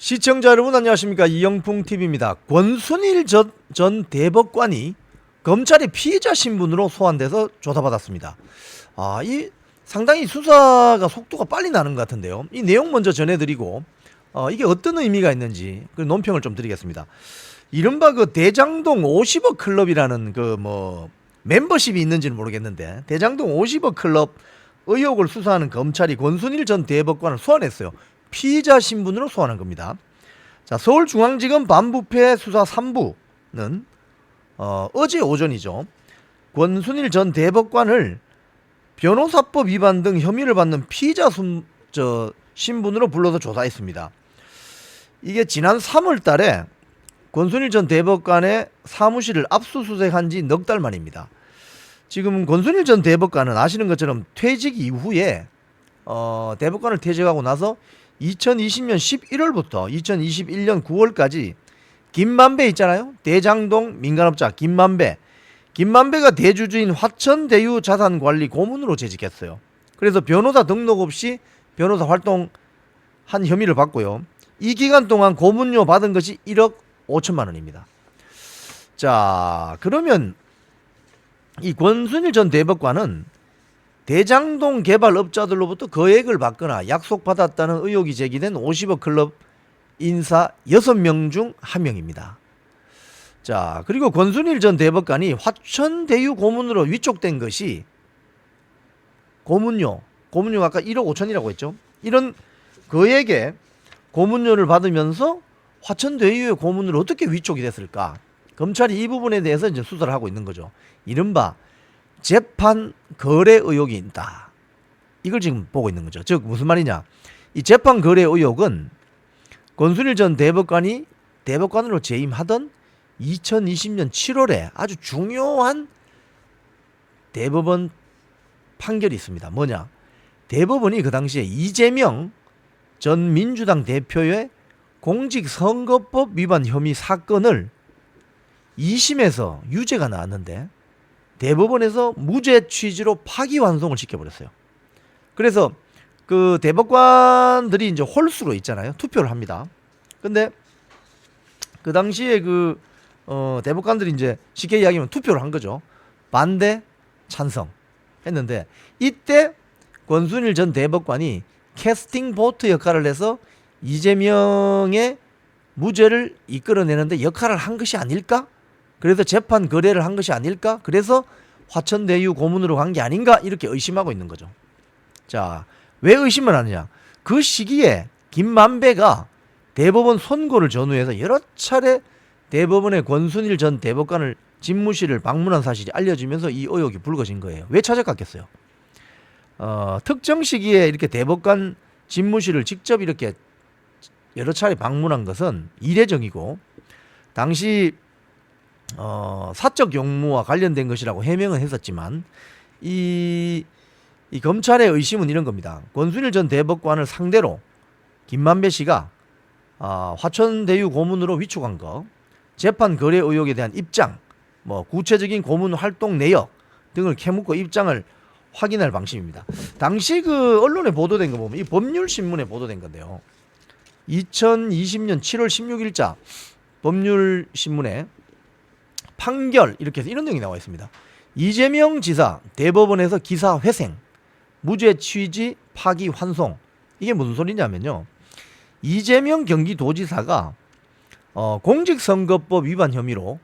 시청자 여러분 안녕하십니까, 이영풍TV입니다. 권순일 전 대법관이 검찰의 피의자 신분으로 소환돼서 조사받았습니다. 이 상당히 수사가 속도가 빨리 나는 것 같은데요. 이 내용 먼저 전해드리고 이게 어떤 의미가 있는지 그 논평을 좀 드리겠습니다. 이른바 그 대장동 50억 클럽이라는 그 멤버십이 있는지는 모르겠는데, 대장동 50억 클럽 의혹을 수사하는 검찰이 권순일 전 대법관을 소환했어요. 피의자 신분으로 소환한 겁니다. 자, 서울중앙지검 반부패 수사 3부는 어제 오전이죠. 권순일 전 대법관을 변호사법 위반 등 혐의를 받는 피의자 신분으로 불러서 조사했습니다. 이게 지난 3월 달에 권순일 전 대법관의 사무실을 압수수색한 지 넉 달 만입니다. 지금 권순일 전 대법관은 아시는 것처럼 퇴직 이후에 대법관을 퇴직하고 나서 2020년 11월부터 2021년 9월까지 김만배 있잖아요. 대장동 민간업자 김만배가 대주주인 화천대유자산관리 고문으로 재직했어요. 그래서 변호사 등록 없이 변호사 활동한 혐의를 받고요. 이 기간 동안 고문료 받은 것이 1억 5천만 원입니다. 자, 그러면 이 권순일 전 대법관은 대장동 개발업자들로부터 거액을 받거나 약속받았다는 의혹이 제기된 50억 클럽 인사 6명 중 1명입니다. 자, 그리고 권순일 전 대법관이 화천대유 고문으로 위촉된 것이 고문료가 아까 1억 5천이라고 했죠. 이런 거액의 고문료를 받으면서 화천대유의 고문으로 어떻게 위촉이 됐을까? 검찰이 이 부분에 대해서 이제 수사를 하고 있는 거죠. 이른바 재판 거래 의혹이 있다. 이걸 지금 보고 있는 거죠. 즉 무슨 말이냐? 이 재판 거래 의혹은 권순일 전 대법관이 대법관으로 재임하던 2020년 7월에 아주 중요한 대법원 판결이 있습니다. 뭐냐? 대법원이 그 당시에 이재명 전 민주당 대표의 공직선거법 위반 혐의 사건을 2심에서 유죄가 나왔는데 대법원에서 무죄 취지로 파기환송을 시켜버렸어요. 그래서 그 대법관들이 이제 홀수로 있잖아요. 투표를 합니다. 근데 그 당시에 그 대법관들이 이제 쉽게 이야기하면 투표를 한 거죠. 반대, 찬성 했는데 이때 권순일 전 대법관이 캐스팅 보트 역할을 해서 이재명의 무죄를 이끌어내는데 역할을 한 것이 아닐까? 그래서 재판 거래를 한 것이 아닐까? 그래서 화천대유 고문으로 간 게 아닌가? 이렇게 의심하고 있는 거죠. 자, 왜 의심을 하느냐? 그 시기에 김만배가 대법원 선고를 전후해서 여러 차례 대법원의 권순일 전 대법관을 집무실을 방문한 사실이 알려지면서 이 의혹이 불거진 거예요. 왜 찾아갔겠어요? 특정 시기에 이렇게 대법관 집무실을 직접 이렇게 여러 차례 방문한 것은 이례적이고 당시 사적 용무와 관련된 것이라고 해명은 했었지만 이 검찰의 의심은 이런 겁니다. 권순일 전 대법관을 상대로 김만배 씨가 화천대유 고문으로 위촉한 거, 재판 거래 의혹에 대한 입장, 구체적인 고문 활동 내역 등을 캐묻고 입장을 확인할 방식입니다. 당시 그 언론에 보도된 거 보면 이 법률신문에 보도된 건데요. 2020년 7월 16일자 법률신문에 판결 이렇게 해서 이런 내용이 나와 있습니다. 이재명 지사 대법원에서 기사 회생, 무죄 취지 파기 환송. 이게 무슨 소리냐면요. 이재명 경기도지사가 공직선거법 위반 혐의로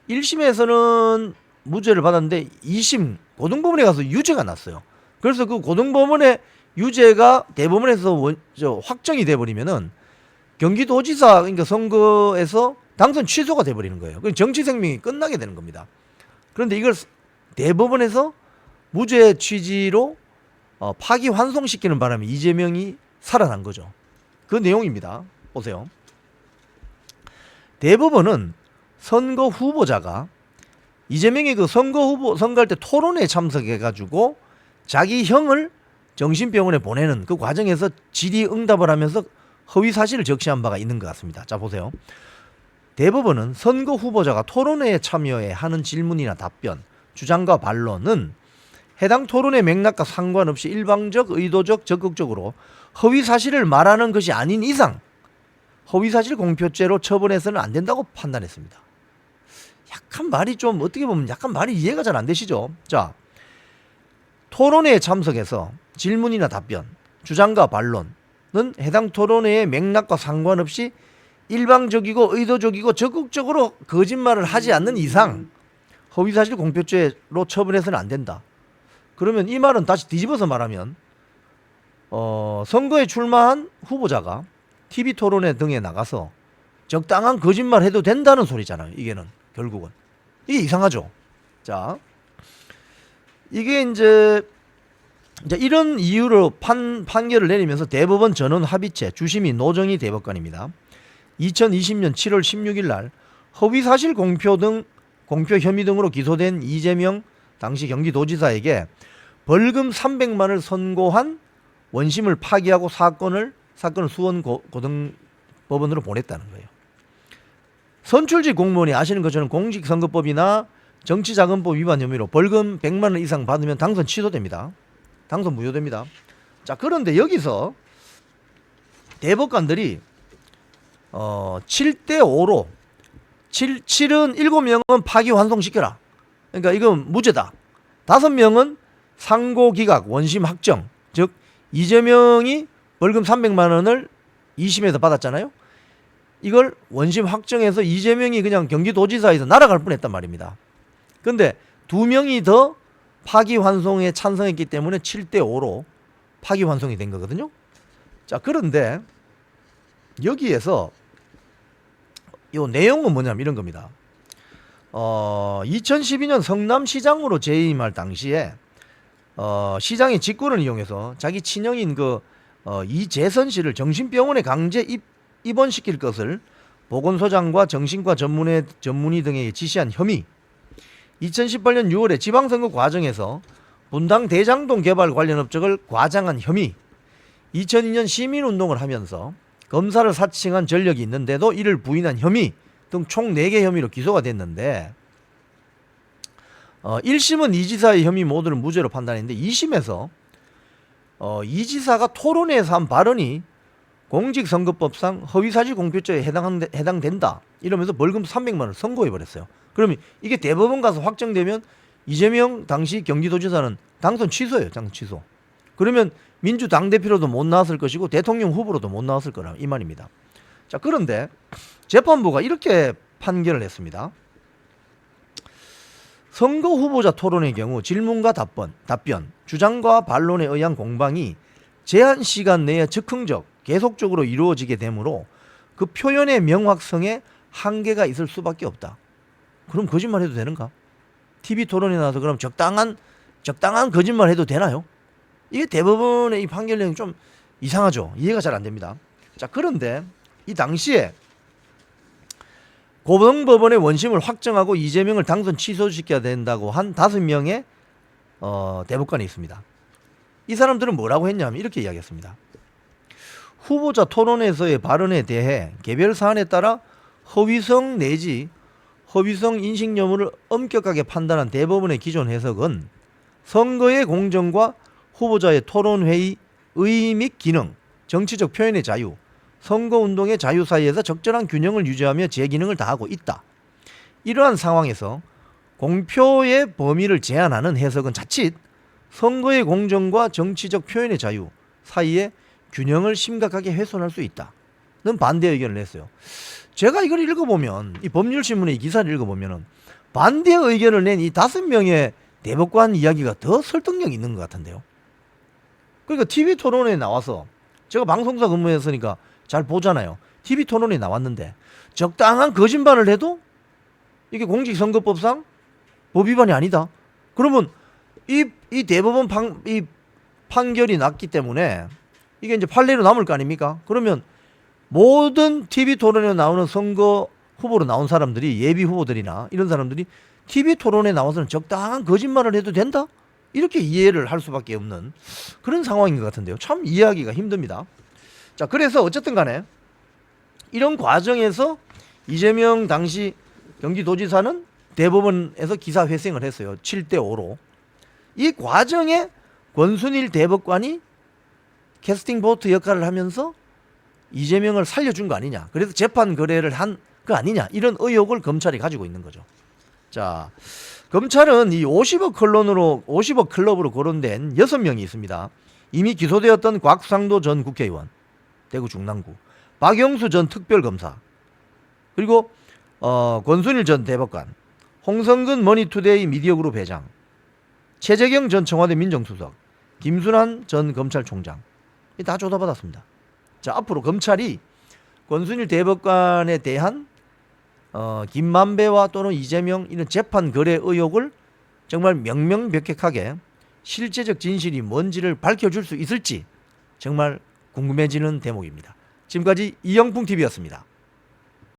1심에서는 무죄를 받았는데 2심 고등법원에 가서 유죄가 났어요. 그래서 그 고등법원의 유죄가 대법원에서 확정이 돼버리면은 경기도지사 그러니까 선거에서 당선 취소가 돼버리는 거예요. 그럼 정치 생명이 끝나게 되는 겁니다. 그런데 이걸 대법원에서 무죄 취지로 파기 환송시키는 바람에 이재명이 살아난 거죠. 그 내용입니다. 보세요. 대법원은 선거 후보자가 이재명이 그 선거할 때 토론회에 참석해가지고 자기 형을 정신병원에 보내는 그 과정에서 질의응답을 하면서 허위 사실을 적시한 바가 있는 것 같습니다. 자, 보세요. 대법원은 선거 후보자가 토론회에 참여해 하는 질문이나 답변, 주장과 반론은 해당 토론의 맥락과 상관없이 일방적, 의도적, 적극적으로 허위 사실을 말하는 것이 아닌 이상 허위사실 공표죄로 처벌해서는 안 된다고 판단했습니다. 약간 말이 좀 어떻게 보면 약간 말이 이해가 잘 안 되시죠? 자, 토론회에 참석해서 질문이나 답변, 주장과 반론은 해당 토론회의 맥락과 상관없이 일방적이고 의도적이고 적극적으로 거짓말을 하지 않는 이상 허위사실 공표죄로 처벌해서는 안 된다. 그러면 이 말은 다시 뒤집어서 말하면 선거에 출마한 후보자가 TV 토론회 등에 나가서 적당한 거짓말 해도 된다는 소리잖아요. 이게는 결국은 이게 이상하죠. 자, 이게 이제 이런 이유로 판결을 내리면서 대법원 전원 합의체 주심이 노정희 대법관입니다. 2020년 7월 16일 날 허위사실 공표 혐의 등으로 기소된 이재명 당시 경기도지사에게 벌금 300만을 선고한 원심을 파기하고 사건을 수원 고등법원으로 보냈다는 거예요. 선출직 공무원이 아시는 것처럼 공직선거법이나 정치자금법 위반 혐의로 벌금 100만 원 이상 받으면 당선 취소됩니다. 당선 무효됩니다. 자, 그런데 여기서 대법관들이 7대5로 7은 7명은 파기환송시켜라. 그러니까 이건 무죄다. 5명은 상고기각 원심 확정. 즉 이재명이 벌금 300만 원을 2심에서 받았잖아요. 이걸 원심 확정해서 이재명이 그냥 경기도지사에서 날아갈 뻔했단 말입니다. 그런데 2명이 더 파기환송에 찬성했기 때문에 7대5로 파기환송이 된 거거든요. 자, 그런데 여기에서 요 내용은 뭐냐면 이런 겁니다. 2012년 성남시장으로 재임할 당시에 시장의 직권을 이용해서 자기 친형인 이재선 씨를 정신병원에 강제 입원시킬 것을 보건소장과 정신과 전문의 등에게 지시한 혐의, 2018년 6월에 지방선거 과정에서 분당 대장동 개발 관련 업적을 과장한 혐의, 2002년 시민운동을 하면서 검사를 사칭한 전력이 있는데도 이를 부인한 혐의 등 총 4개 혐의로 기소가 됐는데 1심은 이 지사의 혐의 모두를 무죄로 판단했는데 2심에서 이 지사가 토론회에서 한 발언이 공직선거법상 허위사실 공표죄에 해당된다 이러면서 벌금 300만 원을 선고해버렸어요. 그러면 이게 대법원 가서 확정되면 이재명 당시 경기도지사는 당선 취소예요. 당선 취소. 그러면 민주당 대표로도 못 나왔을 것이고 대통령 후보로도 못 나왔을 거라 이 말입니다. 자, 그런데 재판부가 이렇게 판결을 했습니다. 선거 후보자 토론의 경우 질문과 답변, 주장과 반론에 의한 공방이 제한 시간 내에 즉흥적, 계속적으로 이루어지게 되므로 그 표현의 명확성에 한계가 있을 수밖에 없다. 그럼 거짓말 해도 되는가? TV 토론에 나와서 그럼 적당한 거짓말 해도 되나요? 이게 대법원의 이 판결 내용이 좀 이상하죠. 이해가 잘 안 됩니다. 자, 그런데 이 당시에 고등법원의 원심을 확정하고 이재명을 당선 취소시켜야 된다고 한 5명의 대법관이 있습니다. 이 사람들은 뭐라고 했냐면 이렇게 이야기했습니다. 후보자 토론에서의 발언에 대해 개별 사안에 따라 허위성 내지 허위성 인식 여부를 엄격하게 판단한 대법원의 기존 해석은 선거의 공정과 후보자의 토론회의 의의 및 기능, 정치적 표현의 자유, 선거운동의 자유 사이에서 적절한 균형을 유지하며 제 기능을 다하고 있다. 이러한 상황에서 공표의 범위를 제한하는 해석은 자칫 선거의 공정과 정치적 표현의 자유 사이에 균형을 심각하게 훼손할 수 있다는 반대 의견을 냈어요. 제가 이걸 읽어보면 이 법률신문의 이 기사를 읽어보면 반대 의견을 낸 이 5명의 대법관 이야기가 더 설득력 있는 것 같은데요. 그러니까 TV 토론에 나와서 제가 방송사 근무했으니까 잘 보잖아요. TV 토론에 나왔는데 적당한 거짓말을 해도 이게 공직선거법상 법 위반이 아니다. 그러면 이 대법원 이 판결이 났기 때문에 이게 이제 판례로 남을 거 아닙니까? 그러면 모든 TV 토론에 나오는 선거 후보로 나온 사람들이 예비 후보들이나 이런 사람들이 TV 토론에 나와서는 적당한 거짓말을 해도 된다? 이렇게 이해를 할 수밖에 없는 그런 상황인 것 같은데요. 참 이해하기가 힘듭니다. 자, 그래서 어쨌든 간에 이런 과정에서 이재명 당시 경기도지사는 대법원에서 기사회생을 했어요. 7대5로. 이 과정에 권순일 대법관이 캐스팅 보트 역할을 하면서 이재명을 살려준 거 아니냐. 그래서 재판 거래를 한 거 아니냐. 이런 의혹을 검찰이 가지고 있는 거죠. 자, 검찰은 이 50억 클럽으로 거론된 6명이 있습니다. 이미 기소되었던 곽상도 전 국회의원, 대구 중랑구, 박영수 전 특별검사, 그리고 권순일 전 대법관, 홍성근 머니투데이 미디어그룹 회장, 최재경 전 청와대 민정수석, 김순환 전 검찰총장, 다 조사받았습니다. 자, 앞으로 검찰이 권순일 대법관에 대한 김만배와 또는 이재명 이런 재판 거래 의혹을 정말 명명백백하게 실제적 진실이 뭔지를 밝혀줄 수 있을지 정말 궁금해지는 대목입니다. 지금까지 이영풍TV였습니다.